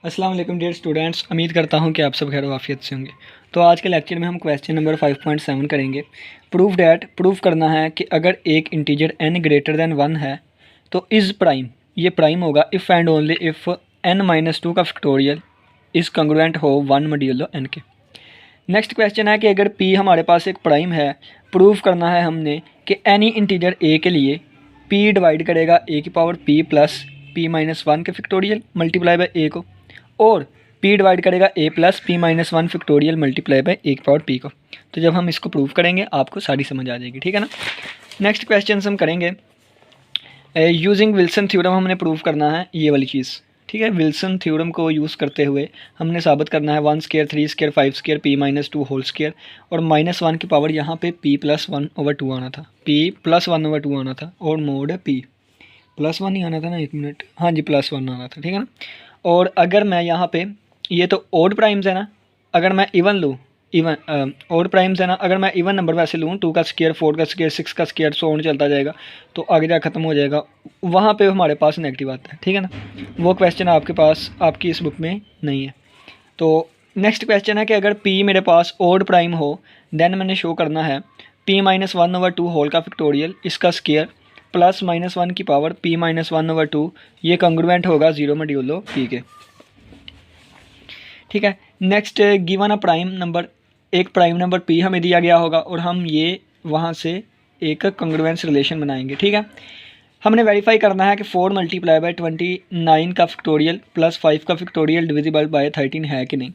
अस्सलाम वालेकुम dear students, उम्मीद करता हूँ कि आप सब खैर वाफियत से होंगे। तो आज के लेक्चर में हम क्वेश्चन नंबर 5.7 करेंगे। प्रूफ डैट, प्रूफ करना है कि अगर एक इंटीजर n ग्रेटर दैन 1 है तो इज़ प्राइम, ये प्राइम होगा if and only if n-2 का फैक्टोरियल इज़ कंग्रुएंट हो 1 मॉड्यूलो n के। नेक्स्ट क्वेश्चन है कि अगर p हमारे पास एक प्राइम है, प्रूफ करना है हमने कि एनी इंटीजर a के लिए p डिवाइड करेगा a की पावर p प्लस p-1 के फैक्टोरियल मल्टीप्लाई बाय a को, और p डिवाइड करेगा a plus p-1 factorial multiply by a की पावर p को। तो जब हम इसको प्रूव करेंगे आपको सारी समझ आ जाएगी, ठीक है ना। नेक्स्ट क्वेश्चन हम करेंगे यूजिंग विल्सन थ्योरम। हमने प्रूव करना है ये वाली चीज़, ठीक है। विल्सन थ्योरम को यूज़ करते हुए हमने साबित करना है 1 square 3 square 5 square p-2 whole square, और -1 की पावर यहाँ पे p+1/2 आना था, p+1/2 आना था, और मोड p +1 ही आना था ना, 1 मिनट, हाँ जी +1 आना था, ठीक है ना। और अगर मैं यहाँ पे, ये तो ओड प्राइम्स है ना, अगर मैं इवन लूँ, इवन ओड प्राइम्स है ना, अगर मैं इवन नंबर वैसे लूँ 2 का स्क्वायर 4 का स्क्वायर 6 का स्क्वायर सो ऑन चलता जाएगा, तो आगे जा ख़त्म हो जाएगा, वहाँ पे हमारे पास नेगेटिव आता है, ठीक है ना। वो क्वेश्चन आपके पास आपकी इस बुक में नहीं है। तो नेक्स्ट क्वेश्चन है कि अगर p मेरे पास ओड प्राइम हो, देन मैंने शो करना है p-1/2 होल का फैक्टोरियल, इसका स्क्वायर प्लस -1 की पावर p-1/2, ये कंग्रुएंट होगा 0 मॉड्यूलो p के, ठीक है। Next given a prime number, एक प्राइम नंबर p हमें दिया गया होगा और हम ये वहाँ से एक कंग्रुएंस रिलेशन बनाएंगे, ठीक है। हमने वेरीफाई करना है कि 4 मल्टीप्लाई बाय 29 का फैक्टोरियल प्लस 5 का फैक्टोरियल डिविजिबल बाय 13 है कि नहीं।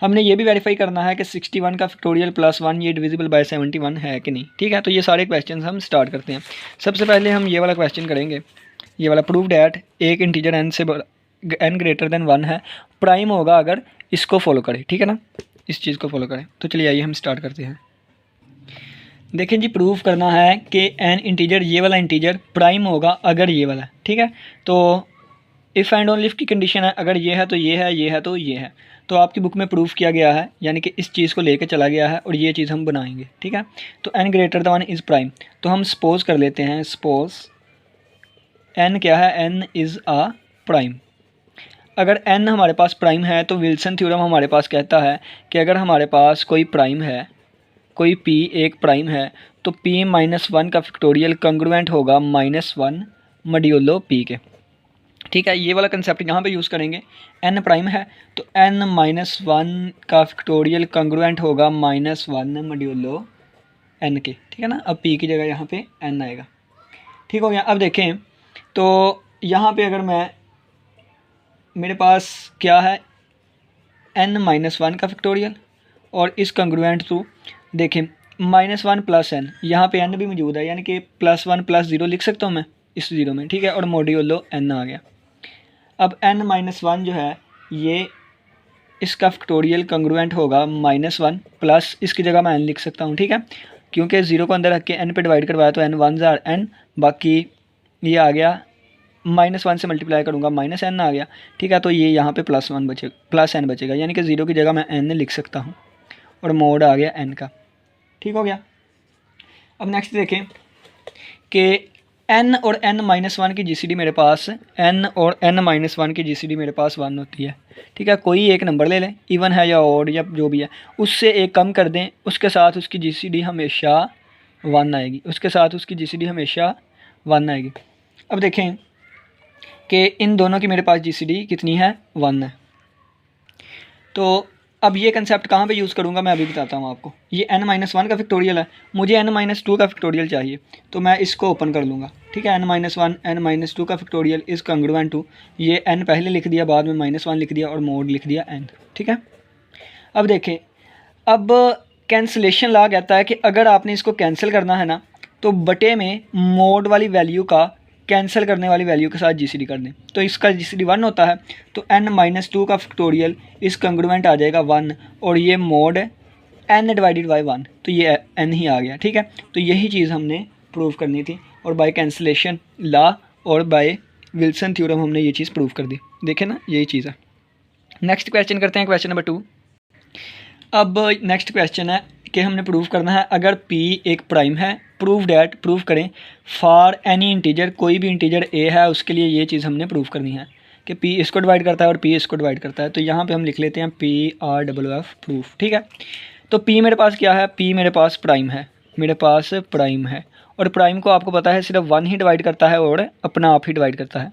हमने ये भी वेरीफाई करना है कि 61 का फैक्टोरियल प्लस 1 ये डिविजिबल बाय 71 है कि नहीं, ठीक है। तो ये सारे क्वेश्चन हम स्टार्ट करते हैं। सबसे पहले हम ये वाला क्वेश्चन करेंगे, ये वाला प्रूव डैट एक इंटीजर n से n ग्रेटर देन 1 है, प्राइम होगा अगर इसको फॉलो करें, ठीक है ना, इस चीज़ को फॉलो करें। तो चलिए आइए हम स्टार्ट करते हैं। देखें जी, प्रूफ करना है कि एन इंटीजर, ये वाला इंटीजर प्राइम होगा अगर ये वाला, ठीक है। तो इफ़ एंड ओनली इफ की कंडीशन है, अगर ये है तो ये है, ये है तो ये है। तो आपकी बुक में प्रूफ किया गया है, यानी कि इस चीज़ को लेके चला गया है और ये चीज़ हम बनाएंगे, ठीक है। तो n greater than 1 is prime, तो हम सपोज कर लेते हैं, सपोज n क्या है, n इज़ आ प्राइम। अगर n हमारे पास प्राइम है तो विल्सन थ्योरम हमारे पास कहता है कि अगर हमारे पास कोई प्राइम है, कोई p एक प्राइम है, तो p-1 का फैक्टोरियल कंग्रुएंट होगा -1 मॉड्यूलो p के, ठीक है। ये वाला कंसेप्ट यहाँ पे यूज़ करेंगे। n प्राइम है तो n-1 का फैक्टोरियल कंग्रुएंट होगा -1 मॉड्यूलो n के, ठीक है ना। अब p की जगह यहाँ पे n आएगा, ठीक हो गया। अब देखें तो यहाँ पे अगर मैं, मेरे पास क्या है, n-1 का फैक्टोरियल और इस कंग्रुएंट टू, देखें -1 प्लस n, यहाँ पे n भी मौजूद है, यानी कि +1 + 0 लिख सकता हूँ मैं इस 0 में, ठीक है, और मॉड्यूलो n आ गया। अब n-1 जो है ये, इसका फैक्टोरियल कंग्रुएंट होगा -1 प्लस, इसकी जगह मैं n लिख सकता हूँ, ठीक है, क्योंकि 0 को अंदर रख के n पे डिवाइड करवाया तो n1 जार n, बाकी ये आ गया -1 से मल्टीप्लाई करूँगा -n आ गया, ठीक है। तो ये यहाँ पे +1 बचेगा, +n बचेगा, यानी कि 0 की जगह मैं n लिख सकता हूँ और मोड आ गया n का, ठीक हो गया। अब नेक्स्ट देखें कि n और n-1 की जीसीडी मेरे पास, n और n-1 की जीसीडी मेरे पास 1 होती है, ठीक है। कोई एक नंबर ले लें, इवन है या ऑड या जो भी है, उससे एक कम कर दें, उसके साथ उसकी जीसीडी हमेशा 1 आएगी, उसके साथ उसकी जीसीडी हमेशा 1 आएगी। अब देखें कि इन दोनों की मेरे पास जीसीडी कितनी है, 1 है। तो अब ये कंसेप्ट कहाँ पे यूज़ करूँगा मैं अभी बताता हूँ आपको। ये n-1 का फैक्टोरियल है, मुझे n-2 का फैक्टोरियल चाहिए, तो मैं इसको ओपन कर लूँगा, ठीक है। n-1 n-2 का फैक्टोरियल इज़ कंग्रुएंट टू, ये n पहले लिख दिया, बाद में -1 लिख दिया और मोड लिख दिया n, ठीक है। अब देखें, अब कैंसलेशन लॉ कहता है कि अगर आपने इसको कैंसिल करना है ना, तो बटे में मोड वाली वैल्यू का कैंसिल करने वाली वैल्यू के साथ जीसीडी कर दें, तो इसका जीसीडी 1 होता है, तो n-2 का फैक्टोरियल इस कंग्रुएंट आ जाएगा 1, और ये मोड n डिवाइडेड बाई 1, तो ये n ही आ गया, ठीक है। तो यही चीज़ हमने प्रूव करनी थी, और बाय कैंसलेशन लॉ और बाय विल्सन थ्योरम हमने ये चीज़ प्रूव कर दी, देखें ना, यही चीज़ है। नेक्स्ट क्वेश्चन करते हैं, क्वेश्चन नंबर 2। अब नेक्स्ट क्वेश्चन है कि हमने प्रूव करना है अगर p एक प्राइम है, प्रूव डैट, प्रूव करें फॉर एनी इंटीजर, कोई भी इंटीजर a है उसके लिए ये चीज़ हमने प्रूव करनी है कि P इसको डिवाइड करता है और P इसको डिवाइड करता है। तो यहाँ पे हम लिख लेते हैं PRFF प्रूफ, ठीक है। तो P मेरे पास क्या है, P मेरे पास प्राइम है, मेरे पास प्राइम है, और प्राइम को आपको पता है सिर्फ 1 ही डिवाइड करता है और अपना आप ही डिवाइड करता है।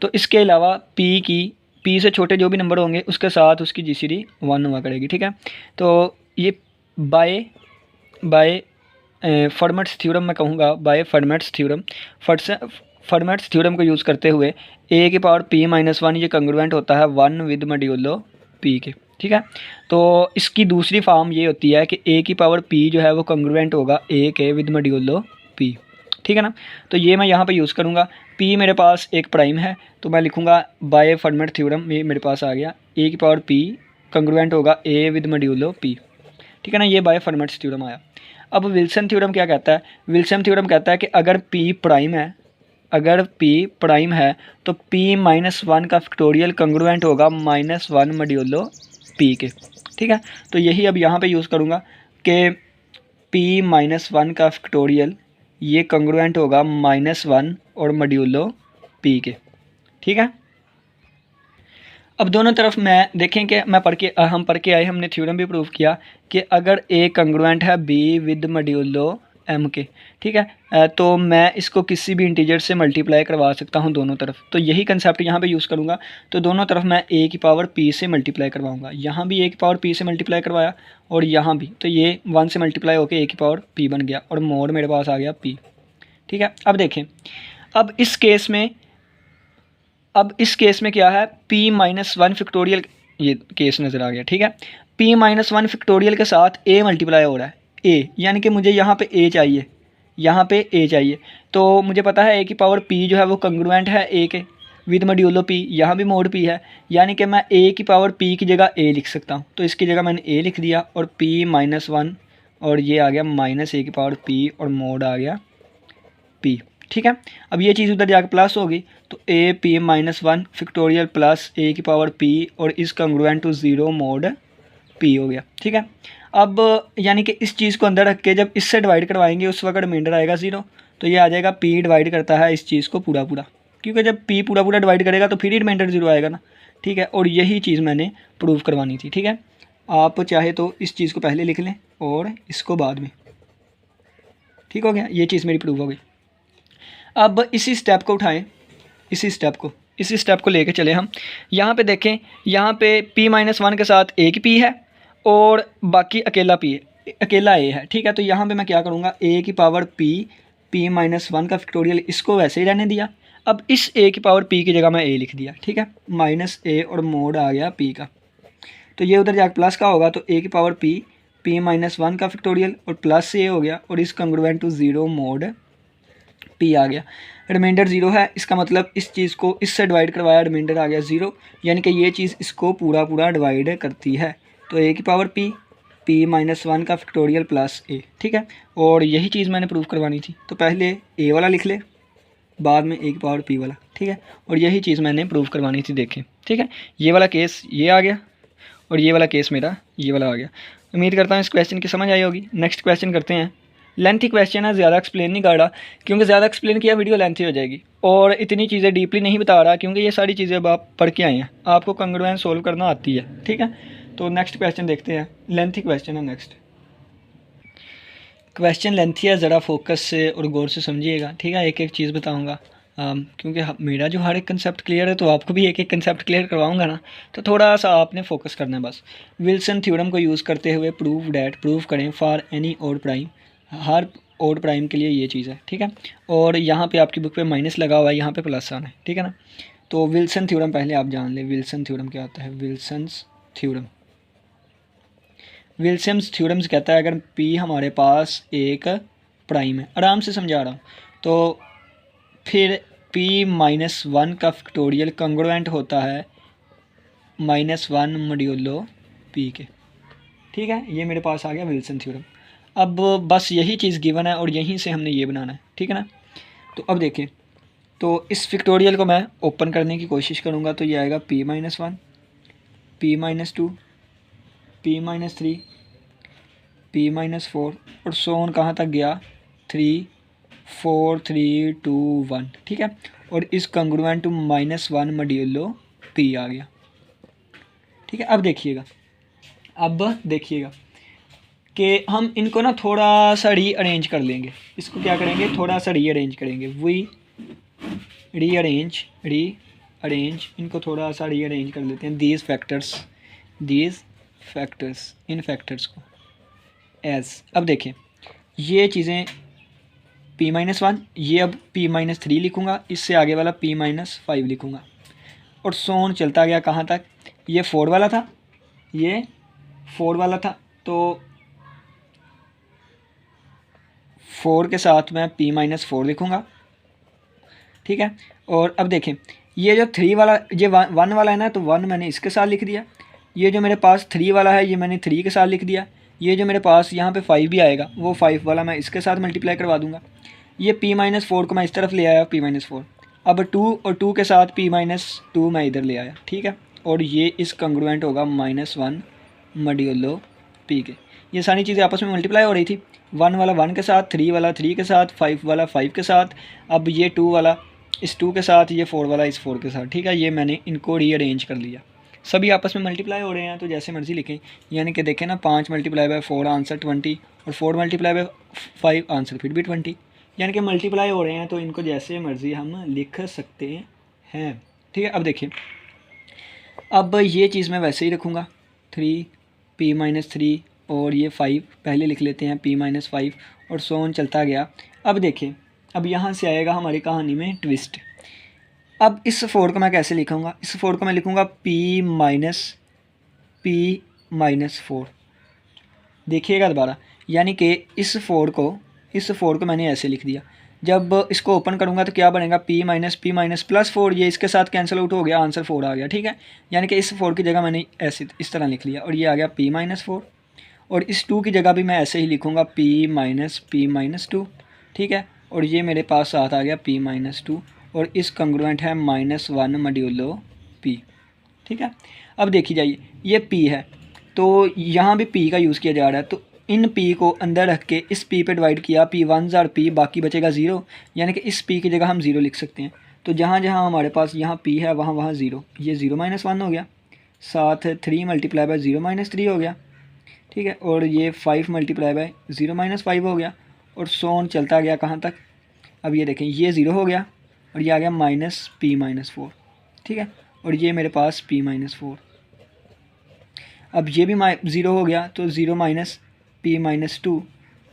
तो इसके अलावा P से छोटे जो भी नंबर होंगे उसके साथ उसकी GCD 1 हुआ करेगी, ठीक है। तो ये बाय फर्मेट्स थ्योरम मैं कहूँगा, by Fermat's theorem, Fermat's theorem को यूज़ करते हुए a की पावर p-1 ये कंग्रुएंट होता है 1 विद मॉड्यूलो p के, ठीक है। तो इसकी दूसरी फॉर्म ये होती है कि a की पावर p जो है वो कंग्रुएंट होगा a के विद मॉड्यूलो p, ठीक है ना। तो ये मैं यहाँ पे यूज़ करूँगा। p मेरे पास एक प्राइम है तो मैं लिखूँगा बाय फर्मेट थ्योरम, ये मेरे पास आ गया a की पावर p कंग्रुएंट होगा a विद मॉड्यूलो p, ठीक है ना। ये बाय फर्मेट्स थ्योरम आया। अब विल्सन थ्योरम क्या कहता है, विल्सन थ्योरम कहता है कि अगर p प्राइम है, अगर p प्राइम है तो p-1 का फैक्टोरियल कंग्रुएंट होगा -1 मॉड्यूलो p के, ठीक है। तो यही अब यहाँ पे यूज़ करूँगा कि p-1 का फैक्टोरियल ये कंग्रुएंट होगा -1 और मॉड्यूलो p के, ठीक है। अब दोनों तरफ मैं देखें कि हम पढ़ के आए, हमने थ्योरम भी प्रूव किया कि अगर a कंग्रुएंट है b विद मॉड्यूलो m के, ठीक है, तो मैं इसको किसी भी इंटीजर से मल्टीप्लाई करवा सकता हूँ दोनों तरफ। तो यही कंसेप्ट यहाँ पे यूज़ करूँगा। तो दोनों तरफ मैं a की पावर p से मल्टीप्लाई करवाऊँगा, यहाँ भी a की पावर p से मल्टीप्लाई करवाया और यहाँ भी, तो ये 1 से मल्टीप्लाई होकर a की पावर p बन गया और मोड मेरे पास आ गया p, ठीक है। अब देखें, अब इस केस में क्या है, p-1 फैक्टोरियल, ये केस नज़र आ गया, ठीक है। p-1 फैक्टोरियल के साथ a मल्टीप्लाई हो रहा है, a यानी कि मुझे यहाँ पे a चाहिए, यहाँ पे a चाहिए। तो मुझे पता है a की पावर p जो है वो कंग्रुएंट है a के विद मॉड्यूलो p, यहाँ भी मोड p है, यानी कि मैं a की पावर p की जगह a लिख सकता हूँ। तो इसकी जगह मैंने a लिख दिया और p-1 और ये आ गया -a की पावर p और मोड आ गया p, ठीक है। अब ये चीज़ उधर जाकर प्लस होगी तो a p-1 factorial plus a की पावर p और इस कंग्रुएंट टू 0 मोड p हो गया, ठीक है। अब यानी कि इस चीज़ को अंदर रख के जब इससे डिवाइड करवाएंगे उस वक्त रिमाइंडर आएगा 0, तो ये आ जाएगा p डिवाइड करता है इस चीज़ को पूरा, क्योंकि जब p पूरा डिवाइड करेगा तो फिर ही रिमाइंडर 0 आएगा ना, ठीक है। और यही चीज़ मैंने प्रूव करवानी थी, ठीक है। आप चाहे तो इस चीज़ को पहले लिख लें और इसको बाद में, ठीक हो गया, ये चीज़ मेरी प्रूव हो गई। अब इसी स्टेप को उठाएं, इसी स्टेप को लेके चले हम। यहाँ पे देखें, यहाँ पे p-1 के साथ एक p है और बाकी अकेला p है, अकेला a है, ठीक है। तो यहाँ पे मैं क्या करूँगा, a की पावर p-1 का फैक्टोरियल इसको वैसे ही रहने दिया। अब इस a की पावर p की जगह मैं a लिख दिया, ठीक है, -a और मोड आ गया p का। तो ये उधर जाकर प्लस का होगा तो a की पावर p-1 का फैक्टोरियल और प्लस a हो गया और इस कंग्रुएंट टू 0 मोड p आ गया। रिमाइंडर 0 है, इसका मतलब इस चीज़ को इससे डिवाइड करवाया, रिमाइंडर आ गया 0, यानी कि ये चीज़ इसको पूरा डिवाइड करती है। तो a की पावर p-1 का फैक्टोरियल प्लस a, ठीक है। और यही चीज़ मैंने प्रूव करवानी थी, तो पहले a वाला लिख ले, बाद में a की पावर p वाला, ठीक है। और यही चीज़ मैंने प्रूव करवानी थी, देखें, ठीक है। ये वाला केस ये आ गया और ये वाला केस मेरा ये वाला आ गया। उम्मीद करता हूँ इस क्वेश्चन की समझ आई होगी। नेक्स्ट क्वेश्चन करते हैं। लेंथी क्वेश्चन है, ज़्यादा एक्सप्लेन नहीं कर रहा क्योंकि ज़्यादा एक्सप्लेन किया वीडियो लेंथी हो जाएगी, और इतनी चीज़ें डीपली नहीं बता रहा क्योंकि ये सारी चीज़ें अब आप पढ़ के आए हैं, आपको कंग्रुएंस सोल्व करना आती है, ठीक है। तो नेक्स्ट क्वेश्चन देखते हैं, लेंथी क्वेश्चन है। नेक्स्ट क्वेश्चन लेंथी है, ज़रा फोकस से और गौर से समझिएगा, ठीक है। एक एक चीज़ बताऊँगा क्योंकि मेरा जो हर एक कंसेप्ट क्लियर है तो आपको भी एक एक कंसेप्ट क्लियर करवाऊंगा ना, तो थोड़ा सा आपने फोकस करना है बस। विल्सन थ्योरम को यूज़ करते हुए प्रूव करें for any odd prime, her odd prime के लिए ये चीज़ है, ठीक है। और यहाँ पे आपकी बुक पे माइनस लगा हुआ है, यहाँ पे प्लस आना है, ठीक है ना। तो विल्सन थ्योरम पहले आप जान लें, विल्सन थ्योरम क्या होता है। विल्सन्स थ्योरम कहता है अगर p हमारे पास एक प्राइम है, आराम से समझा रहा हूँ, तो फिर p-1 का फैक्टोरियल कंग्रुएंट होता है -1 मॉड्यूलो p के, ठीक है। ये मेरे पास आ गया विल्सन थ्योरम। अब बस यही चीज़ गिवन है और यहीं से हमने ये बनाना है, ठीक है ना। तो अब देखें, तो इस फैक्टोरियल को मैं ओपन करने की कोशिश करूँगा, तो ये आएगा p-1, p-2, p-3, p-4 और सोन कहाँ तक गया, 3, 4, 3, 2, 1, ठीक है। और इस कंग्रुएंट टू -1 मॉड्यूलो पी आ गया। ठीक है, अब देखिएगा कि हम इनको ना थोड़ा सा रीअरेंज कर लेंगे। इसको क्या करेंगे, थोड़ा सा रीअरेंज करेंगे। वी रीअरेंज इनको थोड़ा सा रीअरेंज कर लेते हैं। दीज फैक्टर्स इन फैक्टर्स को एज, अब देखें ये चीज़ें p-1, ये अब p-3 लिखूँगा, इससे आगे वाला p-5 लिखूँगा, और सोन चलता गया कहाँ तक। ये 4 वाला था, ये 4 वाला था, तो 4 के साथ मैं p-4 लिखूँगा। ठीक है, और अब देखें ये जो 3 वाला, ये 1 वाला है ना, तो 1 मैंने इसके साथ लिख दिया। ये जो मेरे पास 3 वाला है ये मैंने 3 के साथ लिख दिया। ये जो मेरे पास यहाँ पे 5 भी आएगा वो 5 वाला मैं इसके साथ मल्टीप्लाई करवा दूँगा। ये p-4 को मैं इस तरफ ले आया, p-4। अब 2 और 2 के साथ p-2 मैं इधर ले आया। ठीक है, और ये इस कंग्रुएंट होगा -1 मॉड्यूलो p के। ये सारी चीज़ें आपस में मल्टीप्लाई हो रही थी। 1 वाला 1 के साथ, 3 वाला 3 के साथ, 5 वाला 5 के साथ, अब ये 2 वाला इस 2 के साथ, ये 4 वाला इस 4 के साथ। ठीक है, ये मैंने इनको रीअरेंज कर लिया, सभी आपस में मल्टीप्लाई हो रहे हैं, तो जैसे मर्जी लिखें। यानी कि देखें ना, 5 × 4 आंसर 20, और 4 × 5 आंसर फिर भी 20। यानी कि मल्टीप्लाई हो रहे हैं, तो इनको जैसे मर्जी हम लिख सकते हैं। ठीक है, अब देखिए, अब ये चीज़ मैं वैसे ही रखूँगा, 3 p-3 और ये 5 पहले लिख लेते हैं, p-5, और सोन चलता गया। अब देखें, अब यहाँ से आएगा हमारी कहानी में ट्विस्ट। अब इस 4 को मैं कैसे लिखूँगा, इस 4 को मैं लिखूँगा p-4। देखिएगा दोबारा, यानी कि इस 4 को मैंने ऐसे लिख दिया। जब इसको ओपन करूँगा तो क्या बनेगा, p-+4, ये इसके साथ कैंसिल आउट हो गया, आंसर 4 आ गया। ठीक है, यानी कि इस 4 की जगह मैंने ऐसे इस तरह लिख लिया, और ये आ गया p-4, और इस 2 की जगह भी मैं ऐसे ही लिखूँगा p-2। ठीक है, और ये मेरे पास साथ आ गया p-2, और इस कंग्रुएंट है -1 मॉड्यूलो p। ठीक है, अब देखिए जाइए, ये p है, तो यहाँ भी p का यूज़ किया जा रहा है, तो इन p को अंदर रख के इस p पे डिवाइड किया, p1 और p, बाकी बचेगा 0, यानी कि इस p की जगह हम 0 लिख सकते हैं। तो जहाँ जहाँ हमारे पास यहाँ p है वहाँ 0, ये 0-1 हो गया, साथ 3 × 0-3 हो गया। ठीक है, और ये 5 × 0-5 हो गया, और सोन चलता गया कहाँ तक। अब ये देखें, ये 0 हो गया, और ये आ गया -p-4। ठीक है, और ये मेरे पास p-4। अब ये भी 0 हो गया, तो 0 - p-2,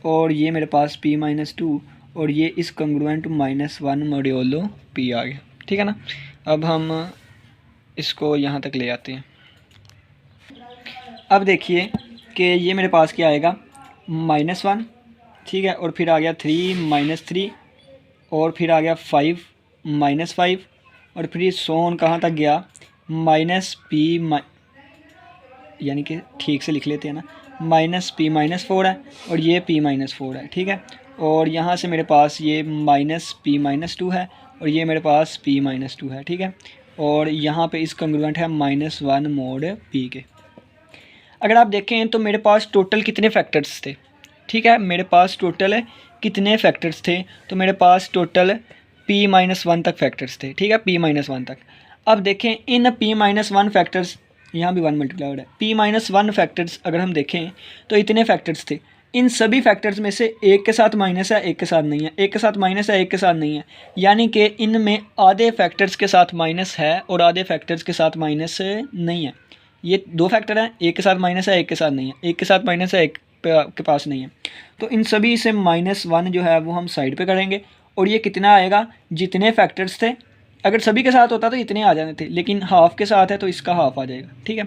और ये मेरे पास p-2, और ये इस कंग्रुएंट -1 मॉड्यूलो p आ गया। ठीक है ना, अब हम इसको यहाँ तक ले आते हैं। अब देखिए कि ये मेरे पास क्या आएगा, -1। ठीक है, और फिर आ गया 3 - 3, और फिर आ गया 5 - 5, और फिर सोन कहाँ तक गया, -p, यानी कि ठीक से लिख लेते हैं ना, -p-4 है, और ये p-4 है। ठीक है, और यहाँ से मेरे पास ये -p-2 है, और ये मेरे पास p-2 है। ठीक है, और यहाँ पे इस कंग्रुएंट है -1 mod p के। अगर आप देखें तो मेरे पास टोटल कितने फैक्टर्स थे। ठीक है, मेरे पास टोटल कितने फैक्टर्स थे, तो मेरे पास टोटल p-1 तक फैक्टर्स थे। ठीक है, p-1 तक। अब देखें इन p-1 फैक्टर्स, यहाँ भी 1 मल्टीप्लाइड है, p-1 फैक्टर्स अगर हम देखें तो इतने फैक्टर्स थे। इन सभी फैक्टर्स में से एक के साथ माइनस है, एक के साथ नहीं है, एक के साथ माइनस है, एक के साथ नहीं है, यानी कि इनमें आधे फैक्टर्स के साथ माइनस है और आधे फैक्टर्स के साथ माइनस नहीं है। ये 2 फैक्टर हैं, एक के साथ माइनस है, एक के साथ नहीं है, एक के साथ माइनस है, एक के पास नहीं है। तो इन सभी से -1 जो है वो हम साइड पे करेंगे, और ये कितना आएगा, जितने फैक्टर्स थे। अगर सभी के साथ होता तो इतने आ जाने थे, लेकिन हाफ के साथ है तो इसका हाफ आ जाएगा। ठीक है,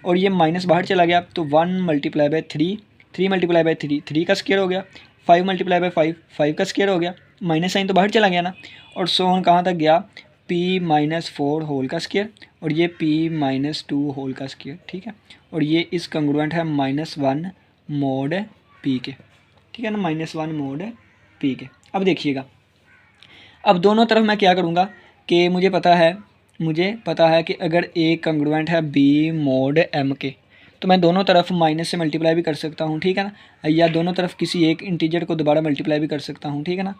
और ये माइनस बाहर चला गया, तो 1 × 3, 3 × 3, 3 का स्क्वायर हो गया, 5 × 5, 5 का स्क्वायर हो गया, माइनस साइन तो बाहर चला गया ना, और सोन कहाँ तक गया, p-4 होल का स्क्वायर, और ये p-2 होल का स्क्वायर। ठीक है, और ये इस कंग्रुएंट है -1 mod p के। ठीक है ना, -1 mod p के। अब देखिएगा, अब दोनों तरफ मैं क्या करूँगा कि मुझे पता है कि अगर a कंग्रुएंट है b mod m के, तो मैं दोनों तरफ माइनस से मल्टीप्लाई भी कर सकता हूँ। ठीक है ना, या दोनों तरफ किसी एक इंटीजर को दोबारा मल्टीप्लाई भी कर सकता हूँ। ठीक है ना,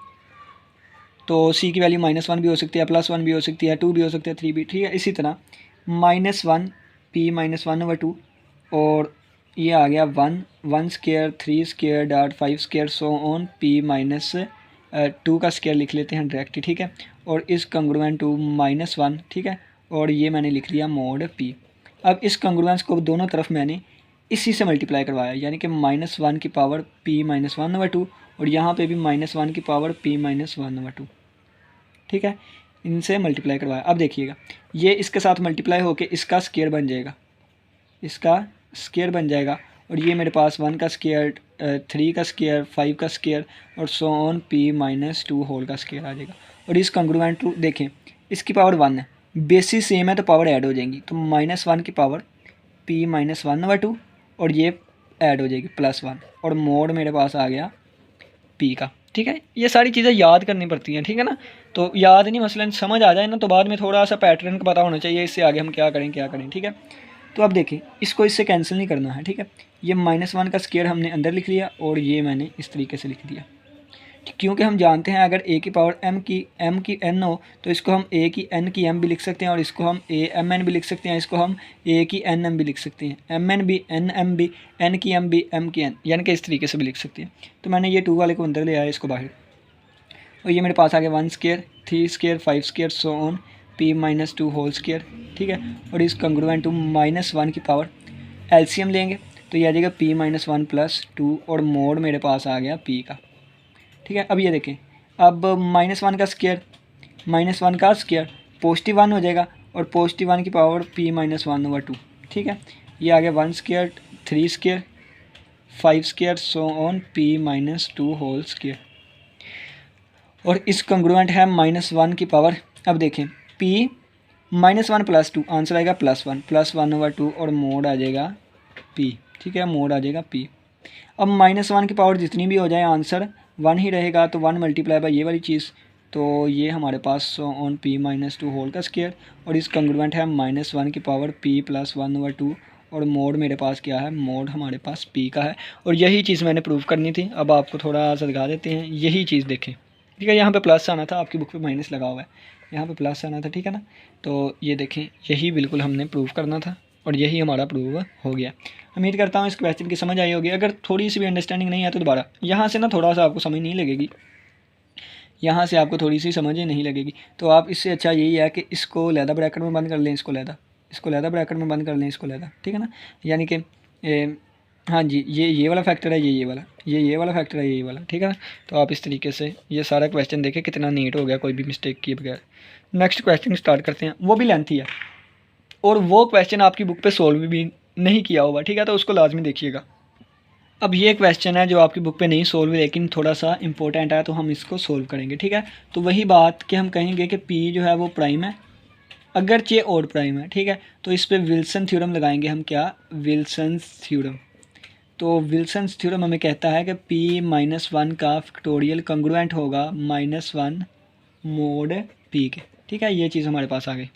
तो c की वैल्यू -1 भी हो सकती है, +1 भी हो सकती है, 2 भी हो सकती है, 3 भी। ठीक है, इसी तरह -1 p -1/2 और ये आ गया 1 square 3 square dot 5 square so on p -2 का स्क्वायर लिख लेते हैं डायरेक्ट, ठीक है। और इस कंग्रुएंट टू -1, ठीक है, और ये मैंने लिख लिया मोड p। अब इस कंग्रुएंस को दोनों तरफ मैंने इसी से मल्टीप्लाई करवाया, यानी कि -1 की पावर p -1/2 और यहाँ पे भी -1 की पावर p -1/2, ठीक है, इनसे मल्टीप्लाई करवाया। अब देखिएगा ये इसके साथ मल्टीप्लाई होके इसका स्क्वायर बन जाएगा, इसका स्क्वायर बन जाएगा, और ये मेरे पास 1 का स्क्वायर 3 का स्क्वायर 5 का स्क्वायर और सो ऑन p -2 होल का स्क्वायर आ जाएगा। और इस कंग्रुएंट टू देखें, इसकी पावर 1 है, बेसिस सेम है तो पावर ऐड हो जाएंगी, तो -1 की पावर p -1/2 और ये ऐड हो जाएगी +1 और मोड मेरे पास आ गया p का, ठीक है। ये सारी चीज़ें याद करनी पड़ती हैं, ठीक है ना। तो याद नहीं, मसलन समझ आ जाए ना तो बाद में थोड़ा सा पैटर्न का पता होना चाहिए, इससे आगे हम क्या करें, ठीक है। तो अब देखिए इसको इससे कैंसिल नहीं करना है, ठीक है। ये -1 का स्क्वायर हमने अंदर लिख लिया और ये मैंने इस तरीके से लिख दिया, क्योंकि हम जानते हैं अगर a की पावर m की n हो तो इसको हम a की n की m भी लिख सकते हैं और इसको हम a m n भी लिख सकते हैं, इसको हम a की n m भी लिख सकते हैं, m n भी n m भी n की m भी m की n, यानी कि इस तरीके से भी लिख सकते हैं। तो मैंने ये 2 वाले को अंदर ले आया, इसको बाहर, और ये मेरे पास आ गया 1 square 3 square 5 square so on p -2 whole square, ठीक है। और इस कंग्रुएंट टू -1 की पावर एलसीएम लेंगे तो ये आ जाएगा p -1 + 2 और मोड मेरे पास आ गया p का, ठीक है। अब ये देखें, अब -1 का स्क्वायर +1 हो जाएगा और +1 की पावर p -1/2, ठीक है। ये आ गया 1 square 3 square 5 square so on p -2 whole square, और इस कंग्रुएंट है -1 की पावर। अब देखें p -1 + 2 आंसर आएगा +1 +1/2 और मोड आ जाएगा p, ठीक है, मोड आ जाएगा p। अब -1 की पावर जितनी भी हो जाए आंसर 1 ही रहेगा, तो 1 मल्टीप्लाई बाई ये वाली चीज़, तो ये हमारे पास ऑन p -2 होल का स्क्वायर, और इस कंग्रुएंट है -1 की पावर p +1/2 और मोड मेरे पास क्या है, मोड हमारे पास p का है। और यही चीज़ मैंने प्रूव करनी थी। अब आपको थोड़ा सा दिखा देते हैं, यही चीज़ देखें, ठीक है। यहाँ पे प्लस आना था, आपकी बुक पे माइनस लगा हुआ है, यहाँ पे प्लस आना था, ठीक है ना। तो ये देखें, यही बिल्कुल हमने प्रूव करना था और यही हमारा प्रूव हो गया। उम्मीद करता हूँ इस क्वेश्चन की समझ आई होगी। अगर थोड़ी सी भी अंडरस्टैंडिंग नहीं है तो दोबारा यहाँ से ना थोड़ा सा आपको समझ नहीं लगेगी, यहाँ से आपको थोड़ी सी समझ ही नहीं लगेगी। तो आप इससे अच्छा यही है कि इसको लैदा ब्रैकेट में बंद कर लें, इसको लैदा ब्रैकेट में बंद कर लें, इसको लैदा, ठीक है ना। यानी कि हाँ जी, ये वाला फैक्टर है, ये वाला फैक्टर है, ये वाला, ठीक है ना। तो आप इस तरीके से ये सारा क्वेश्चन देखें कितना नीट हो गया, कोई भी मिस्टेक किए बगैर। नेक्स्ट क्वेश्चन स्टार्ट करते हैं, वो भी लेंथी है और वो क्वेश्चन आपकी बुक पे सोल्व भी नहीं किया होगा, ठीक है, तो उसको लाजमी देखिएगा। अब ये क्वेश्चन है जो आपकी बुक पे नहीं सोल्व लेकिन थोड़ा सा इंपॉर्टेंट है, तो हम इसको सोल्व करेंगे, ठीक है। तो वही बात कि हम कहेंगे कि p जो है वो प्राइम है, अगरचे ऑड प्राइम है, ठीक है। तो इस पर विल्सन थ्योरम लगाएंगे हम, क्या, विल्सन थ्योरम। तो विल्सन थ्योरम हमें कहता है कि p -1 का फैक्टोरियल कंग्रुएंट होगा -1 मोड p के, ठीक है। ये चीज़ हमारे पास आ गई।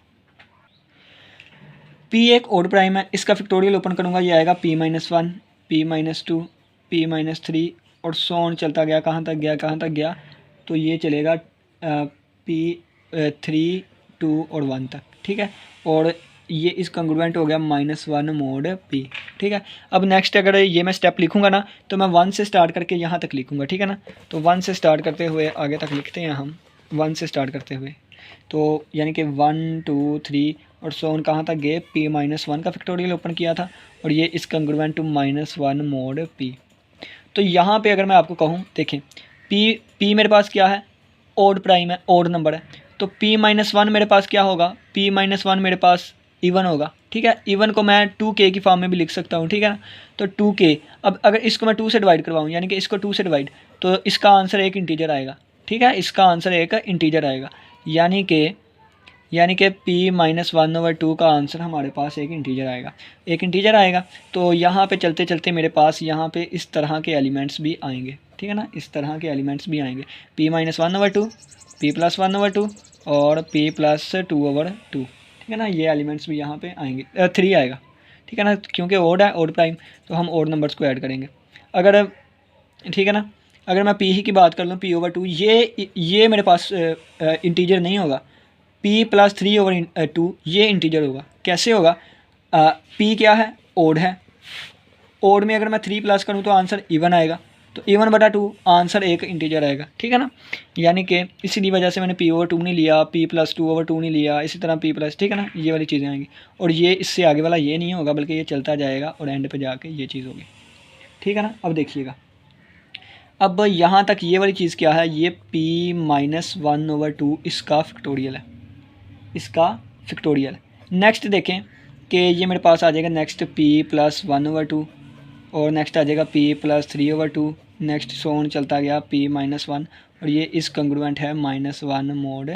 p एक ऑड प्राइम है, इसका फैक्टोरियल ओपन करूँगा, ये आएगा p -1 p -2 p -3 और सो ऑन चलता गया, कहाँ तक गया, तो ये चलेगा p 3 2 और 1 तक, ठीक है। और ये इस कंग्रुएंट हो गया -1 मोड p, ठीक है। अब नेक्स्ट अगर ये मैं स्टेप लिखूँगा ना तो मैं 1 से स्टार्ट करके यहाँ तक लिखूँगा, ठीक है ना। तो 1 से स्टार्ट करते हुए आगे तक लिखते हैं हम, 1 से स्टार्ट करते हुए, तो यानी कि 1 2 3 और सो ऑन कहाँ तक गए, p -1 का फैक्टोरियल ओपन किया था और ये इस कंग्रुएंट टू -1 मोड p। तो यहाँ पे अगर मैं आपको कहूँ, देखें p मेरे पास क्या है, ऑड प्राइम है, ऑड नंबर है, तो p -1 मेरे पास क्या होगा, p -1 मेरे पास इवन होगा, ठीक है। इवन को मैं 2k की फॉर्म में भी लिख सकता हूँ, ठीक है ना। तो 2k, अब अगर इसको मैं 2 से डिवाइड करवाऊँ, यानी कि इसको 2 से डिवाइड, तो इसका आंसर एक इंटीजर आएगा, ठीक है, इसका आंसर एक इंटीजर आएगा, यानी कि p -1/2 का आंसर हमारे पास एक इंटीजर आएगा। तो यहाँ पे चलते चलते मेरे पास यहाँ पे इस तरह के एलिमेंट्स भी आएंगे, ठीक है ना, इस तरह के एलिमेंट्स भी आएंगे, p -1/2 p +1/2 और p +2/2, ठीक है ना। ये एलिमेंट्स भी यहाँ पे आएंगे, 3 आएगा, ठीक है ना, क्योंकि ओड है, ओड प्राइम, तो हम ओड नंबर्स को ऐड करेंगे। अगर, ठीक है ना, अगर मैं p ही की बात कर लूँ p/2, ये मेरे पास इंटीजर नहीं होगा, p प्लस 3/2 ये इंटीजर होगा। कैसे होगा? p क्या है? ओड है। ओड में अगर मैं 3 प्लस करूँ तो आंसर इवन आएगा, तो इवन बटा 2 आंसर एक इंटीजर आएगा, ठीक है ना। यानी कि इसी वजह से मैंने p/2 नहीं लिया, p + 2/2 नहीं लिया, इसी तरह p प्लस, ठीक है ना, ये वाली चीज़ें आएंगी। और ये इससे आगे वाला ये नहीं होगा, बल्कि ये चलता जाएगा और एंड पे जाके ये चीज़ होगी, ठीक है ना। अब देखिएगा, अब यहाँ तक ये वाली चीज़ क्या है? ये p-1/2 इसका फैक्टोरियल है, इसका फैक्टोरियल। नेक्स्ट देखें कि ये मेरे पास आ जाएगा नेक्स्ट p + 1/2 और नेक्स्ट आ जाएगा p + 3/2, नेक्स्ट सोन चलता गया p - 1 और ये इस कंग्रुएंट है -1 mod